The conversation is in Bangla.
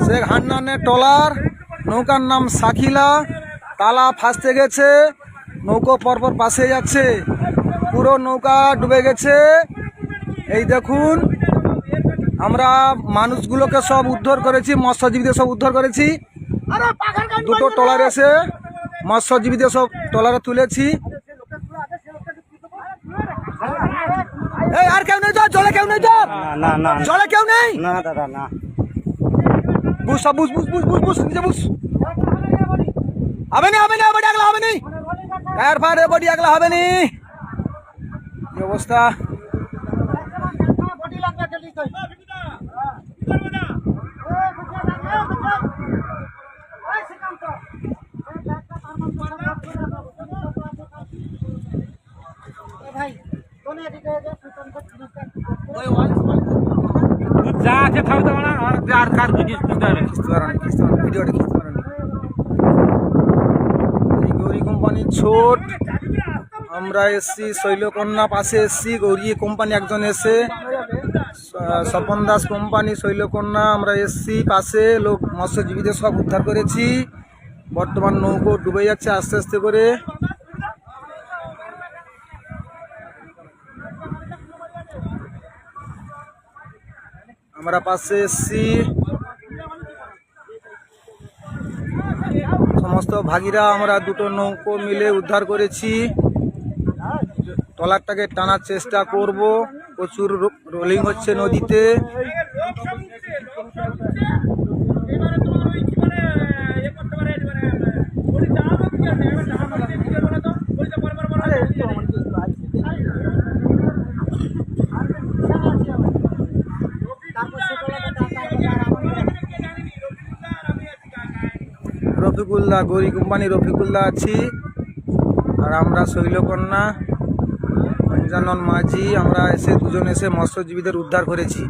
শেখ হান্নানের ট্রলার, নৌকার নাম শাকিলা। তালা ফাঁসতে গেছে, নৌকো পরপর পাশে যাচ্ছে, পুরো নৌকা ডুবে গেছে। এই দেখুন, আমরা মানুষগুলোকে সব উদ্ধার করেছি, মৎস্যজীবীদের সব উদ্ধার করেছি। দুটো ট্রলার এসে মৎস্যজীবীদের সব ট্রলারে তুলেছি। এই আর কেউ নেই তো জলে, কেউ নেই তো জলে, কেউ নেই না দাদা না। বুঝ সব বুঝ বুঝ বুঝ বুঝ বুঝ নিজে বুঝ। হবে না হবে না, বডি আগলা হবে নি, টায়ার ফায়ার বডি আগলা হবে নি। কি অবস্থা? যা আছে খাওয়া দাওয়া না আর কার জিনিস ভিডিওটা গৌরী কোম্পানির ছোট, আমরা এসছি শৈলকন্যা পাশে এসছি। গৌরী কোম্পানি একজন এসে, স্বপন দাস কোম্পানি শৈলকন্যা, আমরা এসছি পাশে। লোক মৎস্যজীবীদের সব উদ্ধার করেছি। বর্তমান নৌকো ডুবে যাচ্ছে আস্তে আস্তে করে। আমরা পাশে এসছি, সমস্ত ভাগীরা আমরা দুটো নৌকো মিলে উদ্ধার করেছি। ট্রলারটাকে টানার চেষ্টা করব, প্রচুর রোলিং হচ্ছে নদীতে। রফিকুল্লাহ, গৌরী কোম্পানি রফিকুল্লাহ আছি, আর আমরা শৈলকন্যা পঞ্চানন মাঝি, আমরা এসে দুজন এসে মৎস্যজীবীদের উদ্ধার করেছি।